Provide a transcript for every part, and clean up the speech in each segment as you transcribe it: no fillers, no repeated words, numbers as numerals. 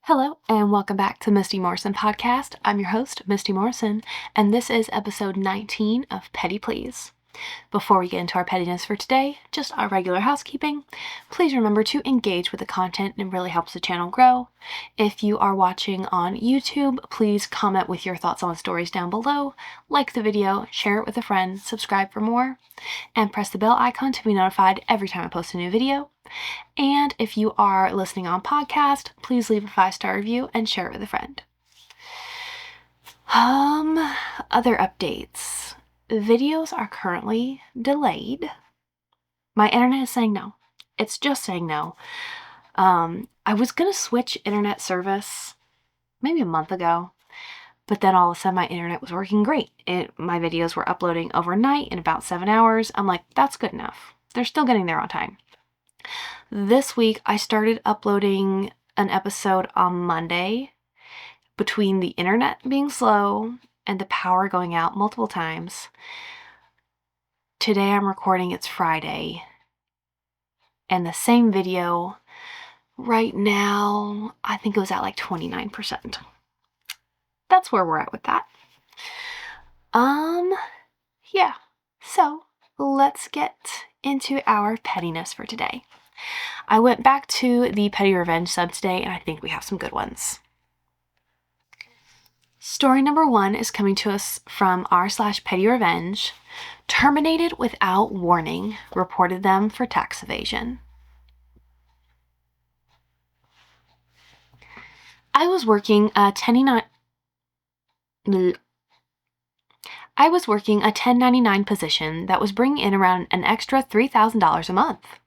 Hello, and welcome back to Misty Morrison Podcast. I'm your host, Misty Morrison, and this is episode 19 of Petty Please. Before we get into our pettiness for today, just our regular housekeeping. Please remember to engage with the content. It really helps the channel grow. If you are watching on YouTube, please comment with your thoughts on the stories down below, like the video, share it with a friend, subscribe for more, and press the bell icon to be notified every time I post a new video. And if you are listening on podcast, please leave a 5-star review and share it with a friend. Other updates. Videos are currently delayed. My internet is saying no. It's just saying no. I was gonna switch internet service maybe a month ago, but then all of a sudden my internet was working great. My videos were uploading overnight in about 7 hours. I'm like, that's good enough. They're still getting there on time. This week I started uploading an episode on Monday. Between the internet being slow and the power going out multiple times, today I'm recording, it's Friday, and the same video right now, I think it was at like 29%. That's where we're at with that. Yeah, so let's get into our pettiness for today. I went back to the Petty Revenge sub today, and I think we have some good ones. Story number 1 is coming to us from r/Petty Revenge. Terminated without warning. Reported them for tax evasion. I was working a 1099 position that was bringing in around an extra $3,000 a month.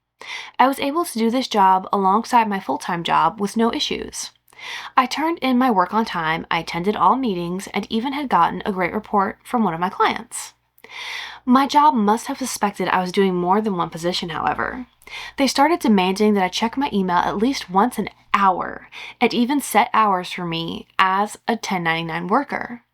I was able to do this job alongside my full-time job with no issues. I turned in my work on time, I attended all meetings, and even had gotten a great report from one of my clients. My job must have suspected I was doing more than one position, however. They started demanding that I check my email at least once an hour, and even set hours for me as a 1099 worker.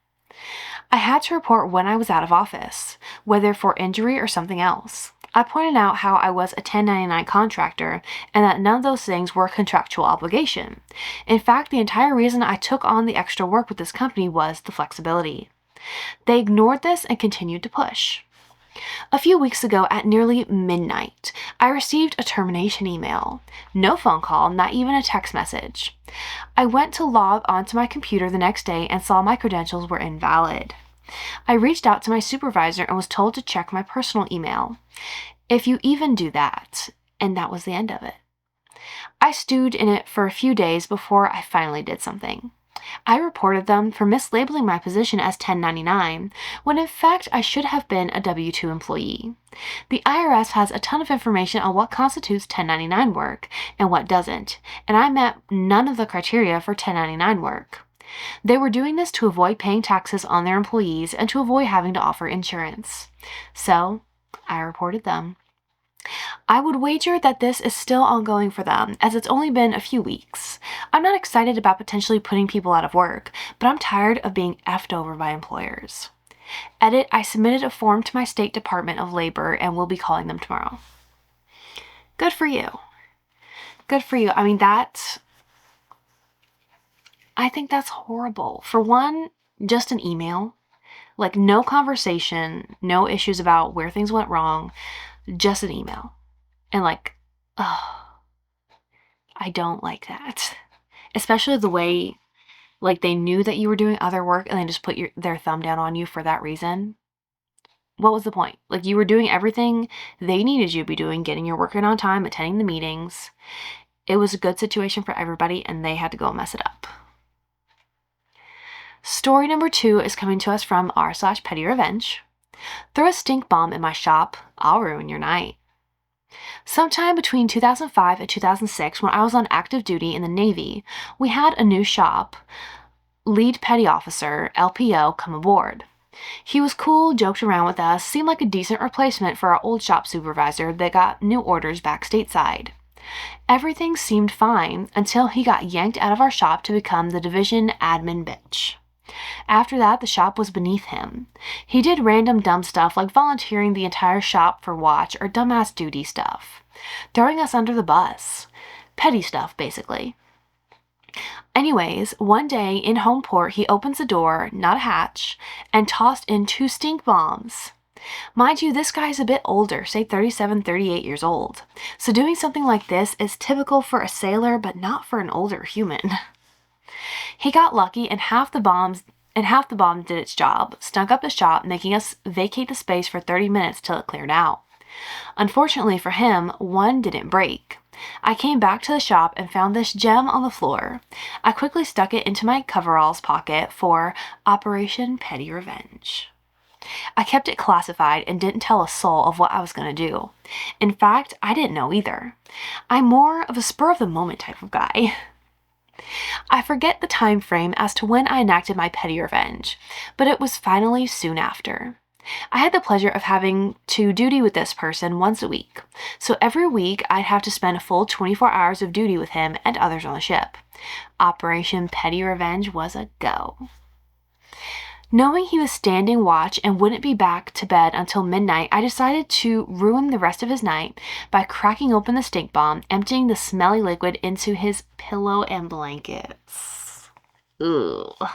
I had to report when I was out of office, whether for injury or something else. I pointed out how I was a 1099 contractor and that none of those things were a contractual obligation. In fact, the entire reason I took on the extra work with this company was the flexibility. They ignored this and continued to push. A few weeks ago at nearly midnight, I received a termination email. No phone call, not even a text message. I went to log onto my computer the next day and saw my credentials were invalid. I reached out to my supervisor and was told to check my personal email. If you even do that, and that was the end of it. I stewed in it for a few days before I finally did something. I reported them for mislabeling my position as 1099, when in fact I should have been a W-2 employee. The IRS has a ton of information on what constitutes 1099 work and what doesn't, and I met none of the criteria for 1099 work. They were doing this to avoid paying taxes on their employees and to avoid having to offer insurance. So, I reported them. I would wager that this is still ongoing for them, as it's only been a few weeks. I'm not excited about potentially putting people out of work, but I'm tired of being effed over by employers. Edit, I submitted a form to my State Department of Labor and will be calling them tomorrow. Good for you. Good for you. I mean, I think that's horrible. For one, just an email. Like, no conversation, no issues about where things went wrong, just an email. And like, oh, I don't like that. Especially the way, like, they knew that you were doing other work and they just put their thumb down on you for that reason. What was the point? Like, you were doing everything they needed you to be doing, getting your work in on time, attending the meetings. It was a good situation for everybody and they had to go mess it up. Story number 2 is coming to us from r/Petty Revenge. Throw a stink bomb in my shop, I'll ruin your night. Sometime between 2005 and 2006, when I was on active duty in the Navy, we had a new shop lead petty officer, LPO, come aboard. He was cool, joked around with us, seemed like a decent replacement for our old shop supervisor that got new orders back stateside. Everything seemed fine until he got yanked out of our shop to become the division admin bitch. After that, the shop was beneath him. He did random dumb stuff like volunteering the entire shop for watch or dumbass duty stuff. Throwing us under the bus. Petty stuff, basically. Anyways, one day in home port, he opens the door, not a hatch, and tossed in 2 stink bombs. Mind you, this guy's a bit older, say 37, 38 years old. So doing something like this is typical for a sailor, but not for an older human. He got lucky and half the bomb did its job, stunk up the shop, making us vacate the space for 30 minutes till it cleared out. Unfortunately for him, one didn't break. I came back to the shop and found this gem on the floor. I quickly stuck it into my coveralls pocket for Operation Petty Revenge. I kept it classified and didn't tell a soul of what I was going to do. In fact, I didn't know either. I'm more of a spur-of-the-moment type of guy. I forget the time frame as to when I enacted my petty revenge, but it was finally soon after. I had the pleasure of having to duty with this person once a week, so every week I'd have to spend a full 24 hours of duty with him and others on the ship. Operation Petty Revenge was a go. Knowing he was standing watch and wouldn't be back to bed until midnight, I decided to ruin the rest of his night by cracking open the stink bomb, emptying the smelly liquid into his pillow and blankets. Ugh.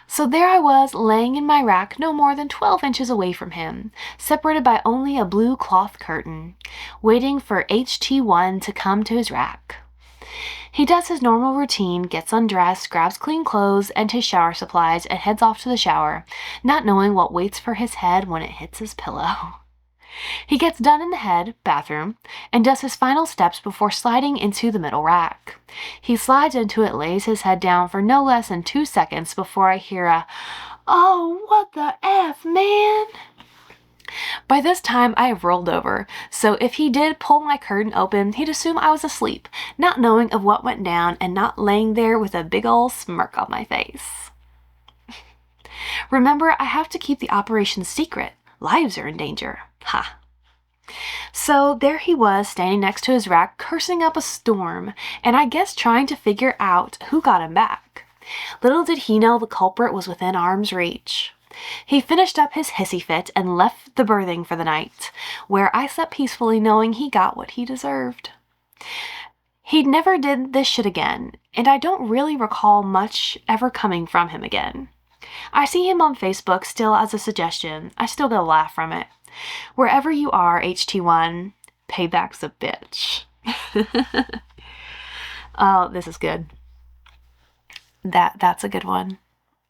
So there I was, laying in my rack no more than 12 inches away from him, separated by only a blue cloth curtain, waiting for HT1 to come to his rack. He does his normal routine, gets undressed, grabs clean clothes and his shower supplies, and heads off to the shower, not knowing what waits for his head when it hits his pillow. He gets done in the bathroom, and does his final steps before sliding into the middle rack. He slides into it, lays his head down for no less than 2 seconds before I hear a, "Oh, what the F, man?" By this time, I have rolled over, so if he did pull my curtain open, he'd assume I was asleep, not knowing of what went down and not laying there with a big ol' smirk on my face. Remember, I have to keep the operation secret. Lives are in danger. Ha. So there he was, standing next to his rack, cursing up a storm, and I guess trying to figure out who got him back. Little did he know the culprit was within arm's reach. He finished up his hissy fit and left the berthing for the night, where I slept peacefully knowing he got what he deserved. He never did this shit again, and I don't really recall much ever coming from him again. I see him on Facebook still as a suggestion. I still get a laugh from it. Wherever you are, HT1, payback's a bitch. Oh, this is good. That's a good one.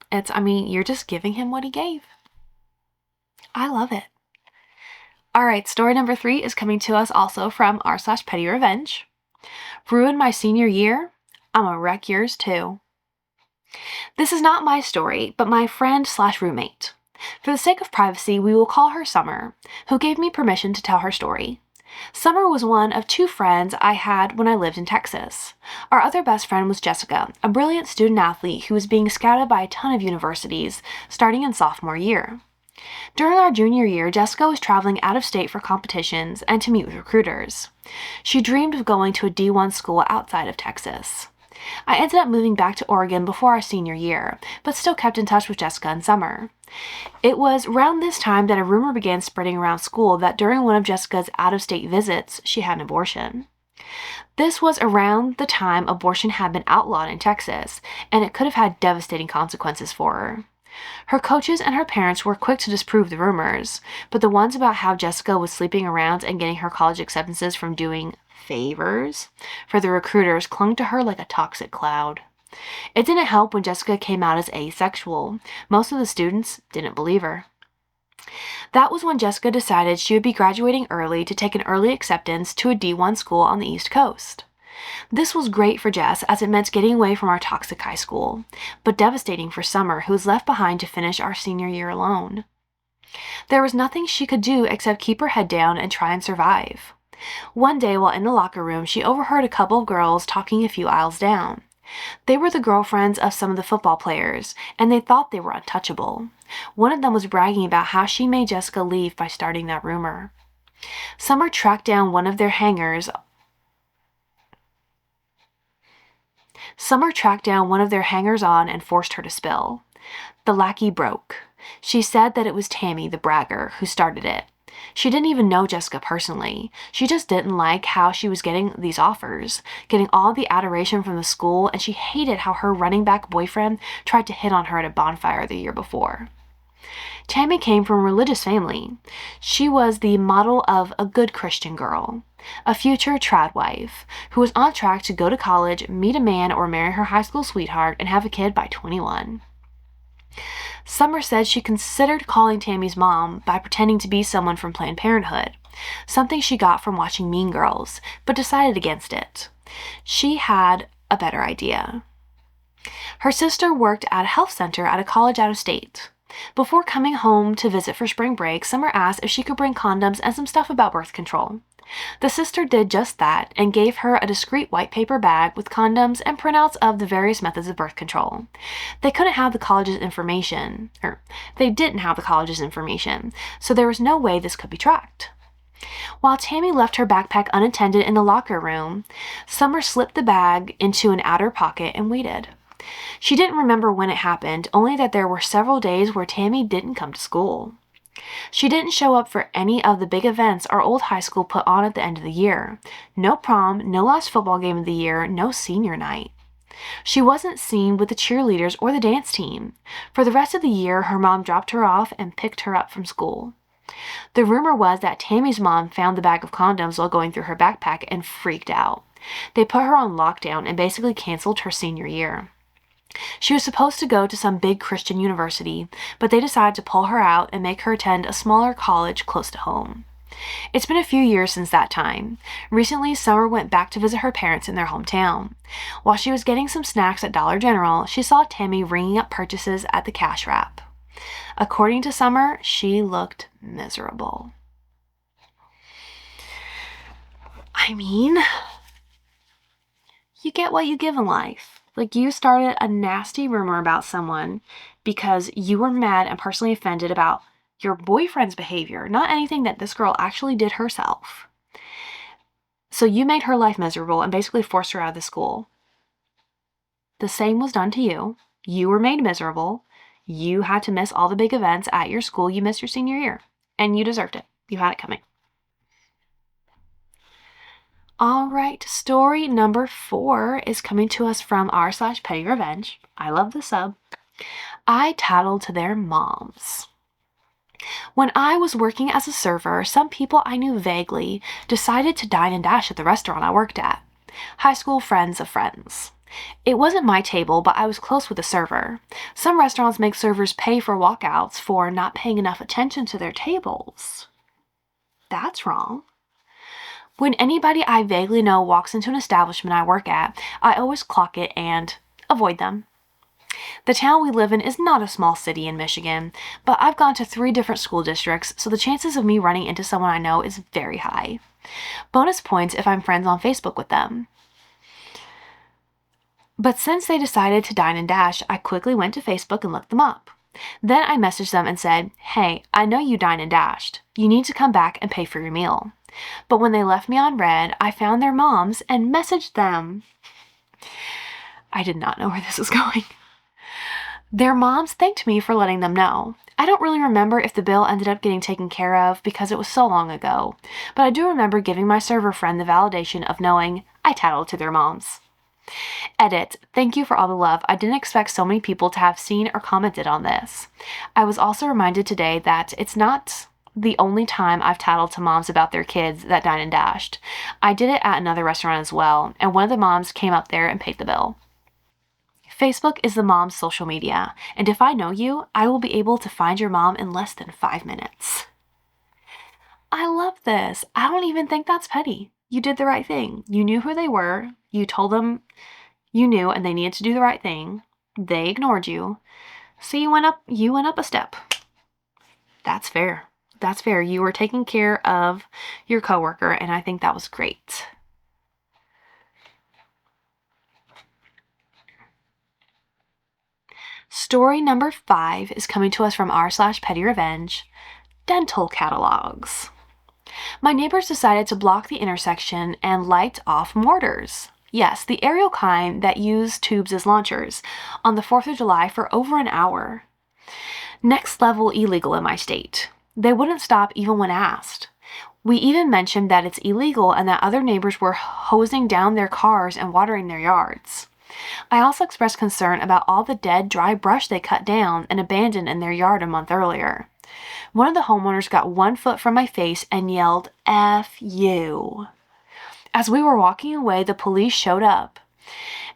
You're just giving him what he gave. I love it. All right, story number 3 is coming to us also from r/petty revenge. Ruined my senior year? I'ma wreck yours too. This is not my story, but my friend/roommate. For the sake of privacy, we will call her Summer, who gave me permission to tell her story. Summer was one of 2 friends I had when I lived in Texas. Our other best friend was Jessica, a brilliant student athlete who was being scouted by a ton of universities, starting in sophomore year. During our junior year, Jessica was traveling out of state for competitions and to meet with recruiters. She dreamed of going to a D1 school outside of Texas. I ended up moving back to Oregon before our senior year, but still kept in touch with Jessica in summer. It was around this time that a rumor began spreading around school that during one of Jessica's out-of-state visits, she had an abortion. This was around the time abortion had been outlawed in Texas, and it could have had devastating consequences for her. Her coaches and her parents were quick to disprove the rumors, but the ones about how Jessica was sleeping around and getting her college acceptances from doing favors for the recruiters clung to her like a toxic cloud. It didn't help when Jessica came out as asexual. Most of the students didn't believe her. That was when Jessica decided she would be graduating early to take an early acceptance to a D1 school on the East Coast. This was great for Jess as it meant getting away from our toxic high school, but devastating for Summer, who was left behind to finish our senior year alone. There was nothing she could do except keep her head down and try and survive. One day while in the locker room, she overheard a couple of girls talking a few aisles down. They were the girlfriends of some of the football players, and they thought they were untouchable. One of them was bragging about how she made Jessica leave by starting that rumor. Summer tracked down one of their hangers-on and forced her to spill. The lackey broke. She said that it was Tammy, the bragger, who started it. She didn't even know Jessica personally. She just didn't like how she was getting these offers, getting all the adoration from the school, and she hated how her running back boyfriend tried to hit on her at a bonfire the year before. Tammy came from a religious family. She was the model of a good Christian girl, a future trad wife who was on track to go to college, meet a man, or marry her high school sweetheart and have a kid by 21. Summer said she considered calling Tammy's mom by pretending to be someone from Planned Parenthood, something she got from watching Mean Girls, but decided against it. She had a better idea. Her sister worked at a health center at a college out of state. Before coming home to visit for spring break, Summer asked if she could bring condoms and some stuff about birth control. The sister did just that and gave her a discreet white paper bag with condoms and printouts of the various methods of birth control. They couldn't have the college's information, they didn't have the college's information, so there was no way this could be tracked. While Tammy left her backpack unattended in the locker room, Summer slipped the bag into an outer pocket and waited. She didn't remember when it happened, only that there were several days where Tammy didn't come to school. She didn't show up for any of the big events our old high school put on at the end of the year. No prom, no last football game of the year, no senior night. She wasn't seen with the cheerleaders or the dance team. For the rest of the year, her mom dropped her off and picked her up from school. The rumor was that Tammy's mom found the bag of condoms while going through her backpack and freaked out. They put her on lockdown and basically canceled her senior year. She was supposed to go to some big Christian university, but they decided to pull her out and make her attend a smaller college close to home. It's been a few years since that time. Recently, Summer went back to visit her parents in their hometown. While she was getting some snacks at Dollar General, she saw Tammy ringing up purchases at the cash wrap. According to Summer, she looked miserable. I mean, you get what you give in life. Like, you started a nasty rumor about someone because you were mad and personally offended about your boyfriend's behavior, not anything that this girl actually did herself. So you made her life miserable and basically forced her out of the school. The same was done to you. You were made miserable. You had to miss all the big events at your school. You missed your senior year, and you deserved it. You had it coming. All right, story number 4 is coming to us from r/petty revenge. I love the sub. I tattled to their moms. When I was working as a server, some people I knew vaguely decided to dine and dash at the restaurant I worked at. High school friends of friends. It wasn't my table, but I was close with the server. Some restaurants make servers pay for walkouts for not paying enough attention to their tables. That's wrong. When anybody I vaguely know walks into an establishment I work at, I always clock it and avoid them. The town we live in is not a small city in Michigan, but I've gone to 3 different school districts, so the chances of me running into someone I know is very high. Bonus points if I'm friends on Facebook with them. But since they decided to dine and dash, I quickly went to Facebook and looked them up. Then I messaged them and said, "Hey, I know you dined and dashed. You need to come back and pay for your meal." But when they left me on red, I found their moms and messaged them. I did not know where this was going. Their moms thanked me for letting them know. I don't really remember if the bill ended up getting taken care of because it was so long ago, but I do remember giving my server friend the validation of knowing I tattled to their moms. Edit. Thank you for all the love. I didn't expect so many people to have seen or commented on this. I was also reminded today that it's not the only time I've tattled to moms about their kids that dined and dashed. I did it at another restaurant as well, and one of the moms came up there and paid the bill. Facebook is the mom's social media, and if I know you, I will be able to find your mom in less than 5 minutes. I love this. I don't even think that's petty. You did the right thing. You knew who they were. You told them you knew and they needed to do the right thing. They ignored you. So you went up a step. That's fair. That's fair. You were taking care of your coworker, and I think that was great. Story number 5 is coming to us from r/petty revenge, dental catalogs. My neighbors decided to block the intersection and light off mortars. Yes, the aerial kind that use tubes as launchers on the 4th of July for over an hour. Next level illegal in my state. They wouldn't stop even when asked. We even mentioned that it's illegal and that other neighbors were hosing down their cars and watering their yards. I also expressed concern about all the dead, dry brush they cut down and abandoned in their yard a month earlier. One of the homeowners got 1 foot from my face and yelled, "F you." As we were walking away, the police showed up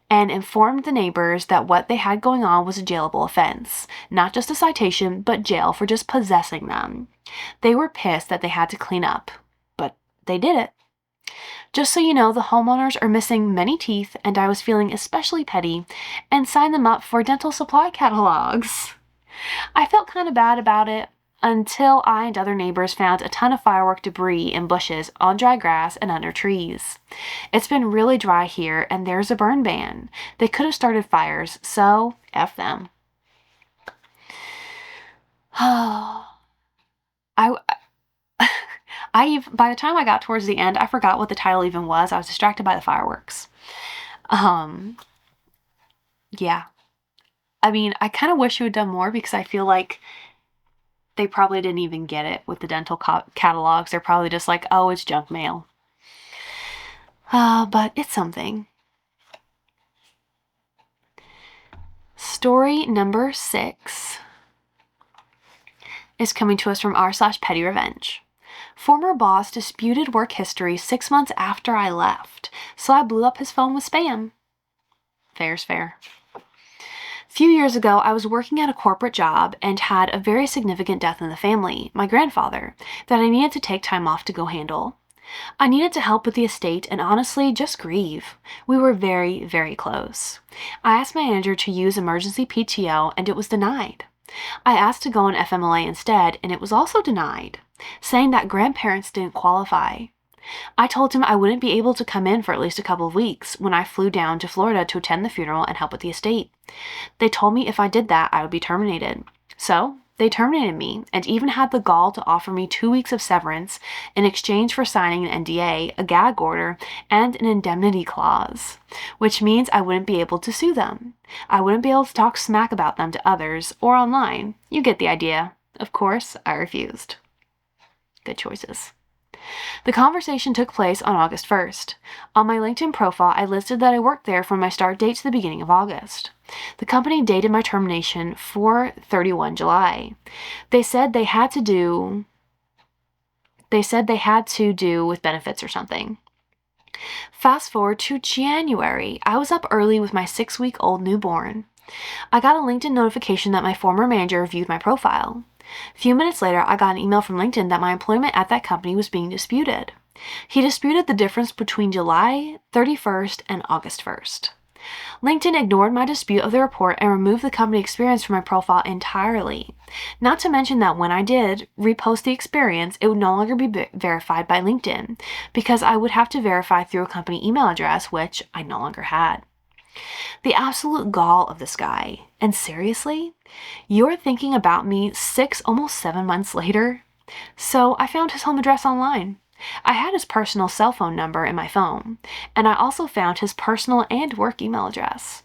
and informed the neighbors that what they had going on was a jailable offense. Not just a citation, but jail for just possessing them. They were pissed that they had to clean up, but they did it. Just so you know, the homeowners are missing many teeth, and I was feeling especially petty and signed them up for dental supply catalogs. I felt kind of bad about it until I and other neighbors found a ton of firework debris in bushes, on dry grass, and under trees. It's been really dry here, and there's a burn ban. They could have started fires, so F them. By the time I got towards the end, I forgot what the title even was. I was distracted by the fireworks. Yeah. I mean, I kind of wish you had done more because I feel like they probably didn't even get it with the dental catalogs. They're probably just like, oh, it's junk mail. But it's something. Story number 6 is coming to us from r/petty revenge. Former boss disputed work history 6 months after I left, so I blew up his phone with spam. Fair's fair. A few years ago, I was working at a corporate job and had a very significant death in the family, my grandfather, that I needed to take time off to go handle. I needed to help with the estate and honestly just grieve. We were very, very close. I asked my manager to use emergency PTO and it was denied. I asked to go on FMLA instead and it was also denied, saying that grandparents didn't qualify. I told him I wouldn't be able to come in for at least a couple of weeks when I flew down to Florida to attend the funeral and help with the estate. They told me if I did that, I would be terminated. So, they terminated me and even had the gall to offer me 2 weeks of severance in exchange for signing an NDA, a gag order, and an indemnity clause, which means I wouldn't be able to sue them. I wouldn't be able to talk smack about them to others or online. You get the idea. Of course, I refused. Good choices. The conversation took place on August 1st. On my LinkedIn profile, I listed that I worked there from my start date to the beginning of August. The company dated my termination for 31 July. They said they had to do with benefits or something. Fast forward to January. I was up early with my 6-week-old newborn. I got a LinkedIn notification that my former manager viewed my profile. A few minutes later, I got an email from LinkedIn that my employment at that company was being disputed. He disputed the difference between July 31st and August 1st. LinkedIn ignored my dispute of the report and removed the company experience from my profile entirely. Not to mention that when I did repost the experience, it would no longer be verified by LinkedIn because I would have to verify through a company email address, which I no longer had. The absolute gall of this guy. And seriously? You're thinking about me 6, almost 7 months later? So I found his home address online. I had his personal cell phone number in my phone, and I also found his personal and work email address.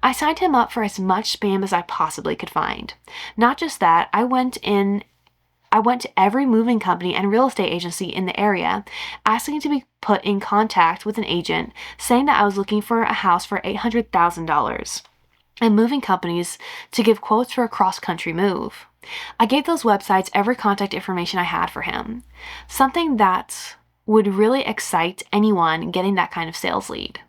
I signed him up for as much spam as I possibly could find. Not just that, I went to every moving company and real estate agency in the area, asking to be put in contact with an agent, saying that I was looking for a house for $800,000, and moving companies to give quotes for a cross-country move. I gave those websites every contact information I had for him, something that would really excite anyone getting that kind of sales lead.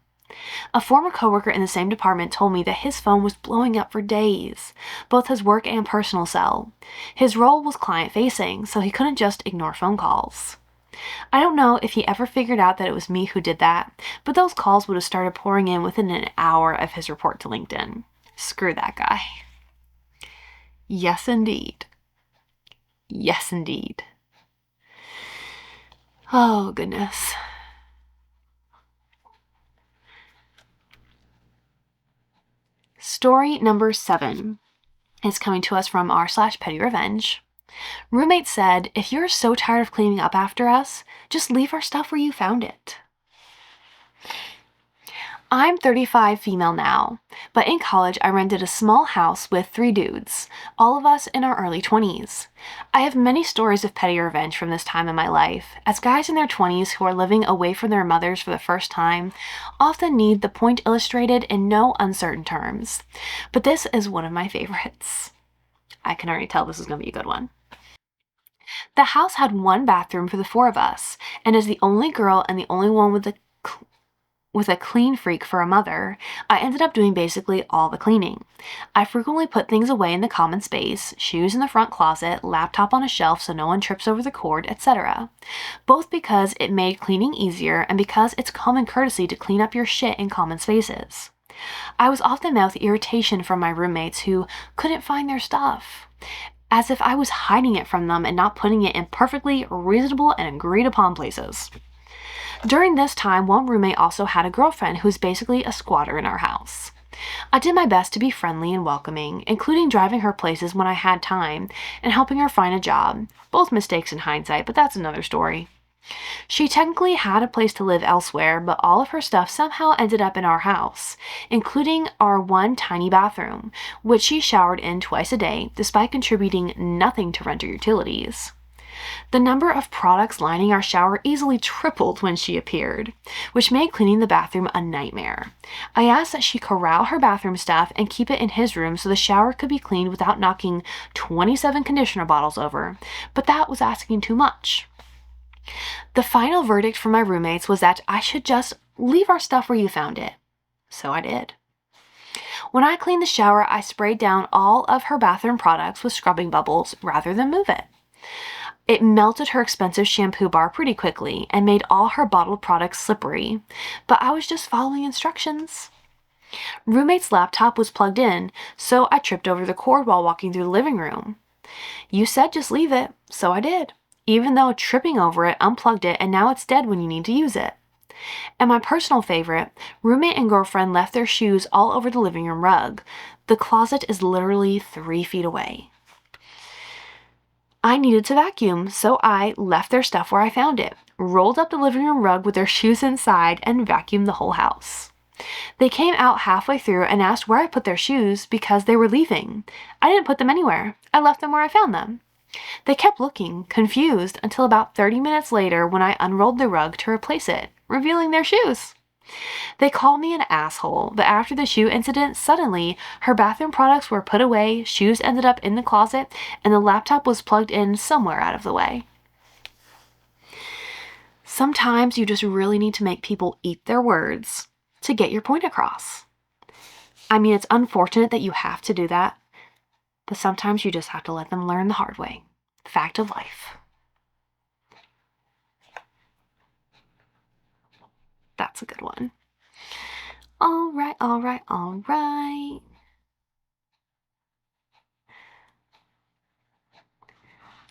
A former coworker in the same department told me that his phone was blowing up for days, both his work and personal cell. His role was client-facing, so he couldn't just ignore phone calls. I don't know if he ever figured out that it was me who did that, but those calls would have started pouring in within an hour of his report to LinkedIn. Screw that guy. Yes, indeed. Yes, indeed. Oh, goodness. Story number 7 is coming to us from r/petty revenge. Roommate said, "If you're so tired of cleaning up after us, just leave our stuff where you found it." I'm 35 female now, but in college I rented a small house with 3 dudes, all of us in our early 20s. I have many stories of petty revenge from this time in my life, as guys in their 20s who are living away from their mothers for the first time often need the point illustrated in no uncertain terms. But this is one of my favorites. I can already tell this is going to be a good one. The house had 1 bathroom for the 4 of us, and as the only girl and the only one with a clean freak for a mother, I ended up doing basically all the cleaning. I frequently put things away in the common space, shoes in the front closet, laptop on a shelf so no one trips over the cord, etc. Both because it made cleaning easier and because it's common courtesy to clean up your shit in common spaces. I was often met with irritation from my roommates who couldn't find their stuff, as if I was hiding it from them and not putting it in perfectly reasonable and agreed upon places. During this time, one roommate also had a girlfriend who was basically a squatter in our house. I did my best to be friendly and welcoming, including driving her places when I had time and helping her find a job. Both mistakes in hindsight, but that's another story. She technically had a place to live elsewhere, but all of her stuff somehow ended up in our house, including our 1 tiny bathroom, which she showered in twice a day, despite contributing nothing to renter utilities. The number of products lining our shower easily tripled when she appeared, which made cleaning the bathroom a nightmare. I asked that she corral her bathroom stuff and keep it in his room so the shower could be cleaned without knocking 27 conditioner bottles over, but that was asking too much. The final verdict from my roommates was that I should just leave our stuff where you found it. So I did. When I cleaned the shower, I sprayed down all of her bathroom products with scrubbing bubbles rather than move it. It melted her expensive shampoo bar pretty quickly and made all her bottled products slippery, but I was just following instructions. Roommate's laptop was plugged in, so I tripped over the cord while walking through the living room. You said just leave it, so I did, even though tripping over it unplugged it and now it's dead when you need to use it. And my personal favorite, roommate and girlfriend left their shoes all over the living room rug. The closet is literally 3 feet away. I needed to vacuum, so I left their stuff where I found it, rolled up the living room rug with their shoes inside, and vacuumed the whole house. They came out halfway through and asked where I put their shoes because they were leaving. I didn't put them anywhere. I left them where I found them. They kept looking, confused, until about 30 minutes later when I unrolled the rug to replace it, revealing their shoes. They called me an asshole, but after the shoe incident, suddenly her bathroom products were put away, shoes ended up in the closet, and the laptop was plugged in somewhere out of the way. Sometimes you just really need to make people eat their words to get your point across. I mean, it's unfortunate that you have to do that, but sometimes you just have to let them learn the hard way. Fact of life. That's a good one. All right.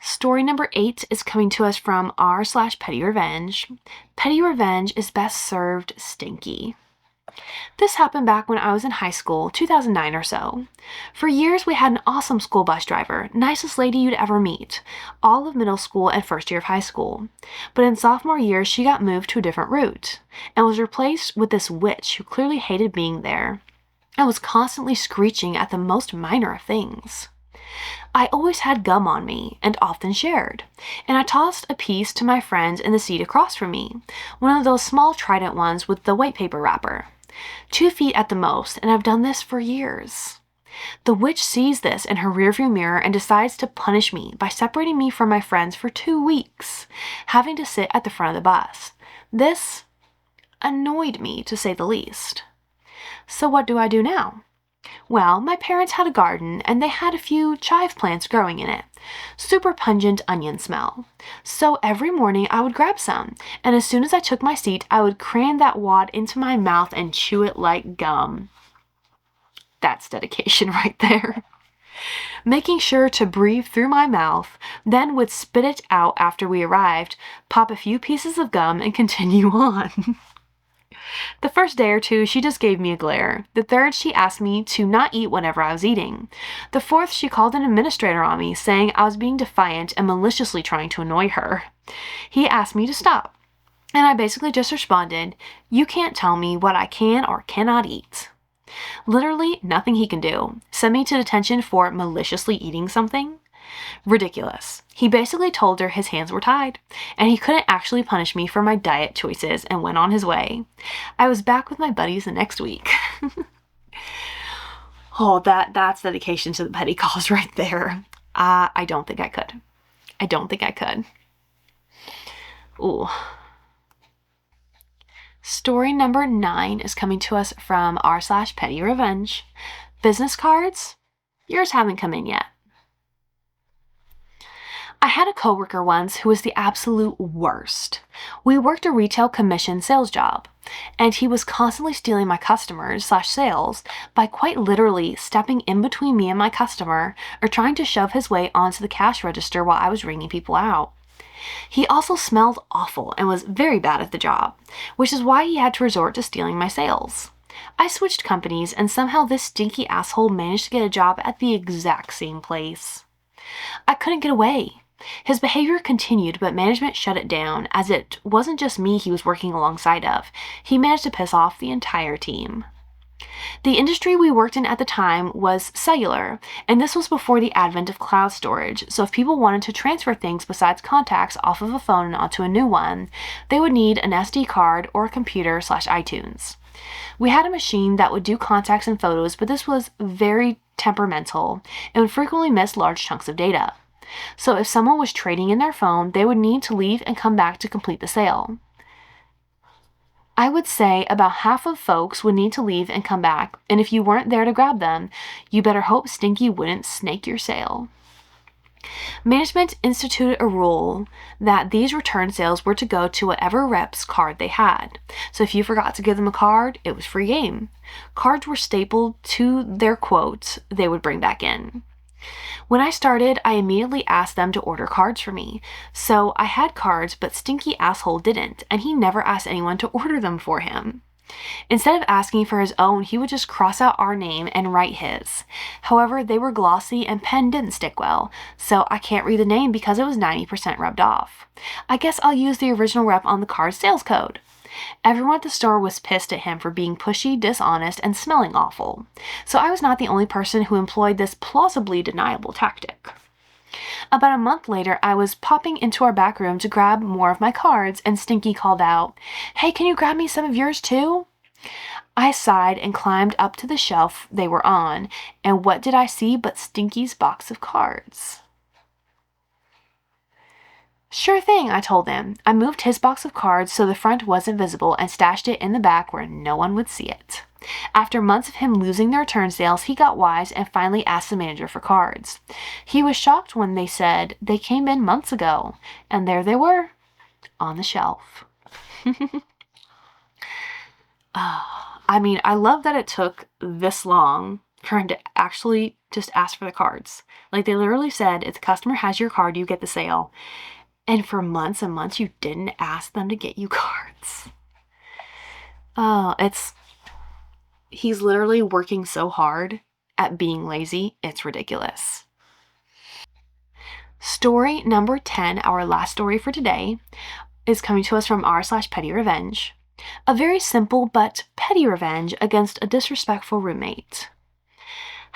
Story number 8 is coming to us from r/petty revenge. Petty revenge is best served stinky. This happened back when I was in high school, 2009 or so. For years, we had an awesome school bus driver, nicest lady you'd ever meet, all of middle school and first year of high school. But in sophomore year, she got moved to a different route and was replaced with this witch who clearly hated being there and was constantly screeching at the most minor of things. I always had gum on me and often shared, and I tossed a piece to my friends in the seat across from me, one of those small Trident ones with the white paper wrapper. 2 feet at the most, and I've done this for years. The witch sees this in her rearview mirror and decides to punish me by separating me from my friends for 2 weeks, having to sit at the front of the bus. This annoyed me, to say the least. So what do I do now? Well, my parents had a garden, and they had a few chive plants growing in it. Super pungent onion smell. So every morning I would grab some, and as soon as I took my seat, I would cram that wad into my mouth and chew it like gum. That's dedication right there. Making sure to breathe through my mouth, then would spit it out after we arrived, pop a few pieces of gum, and continue on. The first day or 2, she just gave me a glare. The 3rd, she asked me to not eat whatever I was eating. The 4th, she called an administrator on me, saying I was being defiant and maliciously trying to annoy her. He asked me to stop. And I basically just responded, "You can't tell me what I can or cannot eat." Literally nothing he can do. Send me to detention for maliciously eating something? Ridiculous. He basically told her his hands were tied, and he couldn't actually punish me for my diet choices and went on his way. I was back with my buddies the next week. Oh, that's dedication to the petty calls right there. I don't think I could. I don't think I could. Ooh. Story number 9 is coming to us from r/petty revenge. Business cards? Yours haven't come in yet. I had a coworker once who was the absolute worst. We worked a retail commission sales job, and he was constantly stealing my customers/sales by quite literally stepping in between me and my customer or trying to shove his way onto the cash register while I was ringing people out. He also smelled awful and was very bad at the job, which is why he had to resort to stealing my sales. I switched companies, and somehow this stinky asshole managed to get a job at the exact same place. I couldn't get away. His behavior continued, but management shut it down, as it wasn't just me he was working alongside of. He managed to piss off the entire team. The industry we worked in at the time was cellular, and this was before the advent of cloud storage, so if people wanted to transfer things besides contacts off of a phone and onto a new one, they would need an SD card or a computer/iTunes. We had a machine that would do contacts and photos, but this was very temperamental and would frequently miss large chunks of data. So if someone was trading in their phone, they would need to leave and come back to complete the sale. I would say about half of folks would need to leave and come back, and if you weren't there to grab them, you better hope Stinky wouldn't snake your sale. Management instituted a rule that these return sales were to go to whatever rep's card they had. So if you forgot to give them a card, it was free game. Cards were stapled to their quote they would bring back in. When I started, I immediately asked them to order cards for me. So I had cards, but Stinky asshole didn't, and he never asked anyone to order them for him. Instead of asking for his own, he would just cross out our name and write his. However, they were glossy and pen didn't stick well, so I can't read the name because it was 90% rubbed off. I guess I'll use the original rep on the card sales code. Everyone at the store was pissed at him for being pushy, dishonest, and smelling awful. So I was not the only person who employed this plausibly deniable tactic. About a month later, I was popping into our back room to grab more of my cards, and Stinky called out, "Hey, can you grab me some of yours too?" I sighed and climbed up to the shelf they were on, and what did I see but Stinky's box of cards? "Sure thing," I told him. I moved his box of cards so the front wasn't visible and stashed it in the back where no one would see it. After months of him losing the return sales, he got wise and finally asked the manager for cards. He was shocked when they said they came in months ago, and there they were, on the shelf. I love that it took this long for him to actually just ask for the cards. Like, they literally said, if the customer has your card, you get the sale. And for months and months, you didn't ask them to get you cards. He's literally working so hard at being lazy, it's ridiculous. Story number 10, our last story for today, is coming to us from r/petty revenge. A very simple but petty revenge against a disrespectful roommate.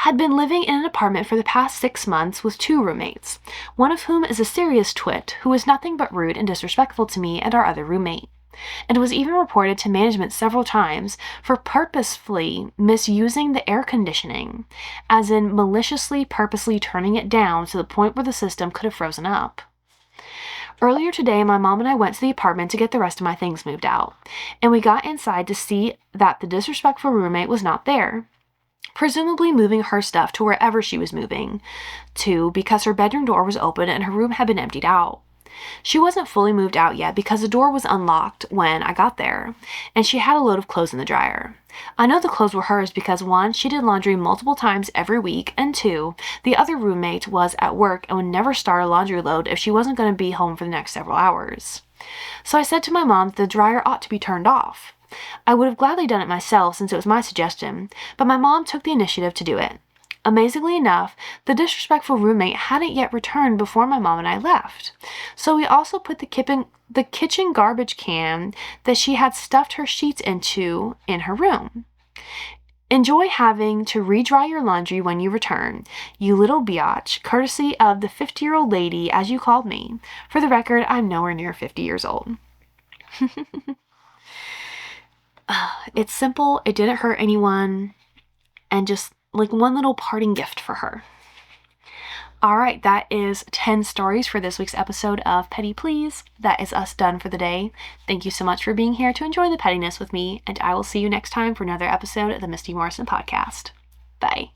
Had been living in an apartment for the past 6 months with 2 roommates, one of whom is a serious twit who is nothing but rude and disrespectful to me and our other roommate, and was even reported to management several times for purposefully misusing the air conditioning, as in maliciously purposely turning it down to the point where the system could have frozen up. Earlier today, my mom and I went to the apartment to get the rest of my things moved out, and we got inside to see that the disrespectful roommate was not there, presumably moving her stuff to wherever she was moving to because her bedroom door was open and her room had been emptied out. She wasn't fully moved out yet because the door was unlocked when I got there, and she had a load of clothes in the dryer. I know the clothes were hers because 1, she did laundry multiple times every week, and 2, the other roommate was at work and would never start a laundry load if she wasn't going to be home for the next several hours. So I said to my mom that the dryer ought to be turned off. I would have gladly done it myself since it was my suggestion, but my mom took the initiative to do it. Amazingly enough, the disrespectful roommate hadn't yet returned before my mom and I left. So we also put the kitchen garbage can that she had stuffed her sheets into in her room. Enjoy having to re-dry your laundry when you return, you little biatch, courtesy of the 50-year-old lady, as you called me. For the record, I'm nowhere near 50 years old. It's simple, it didn't hurt anyone, and just like one little parting gift for her. All right, that is 10 stories for this week's episode of Petty Please. That is us done for the day. Thank you so much for being here to enjoy the pettiness with me, and I will see you next time for another episode of the Misty Morrison Podcast. Bye.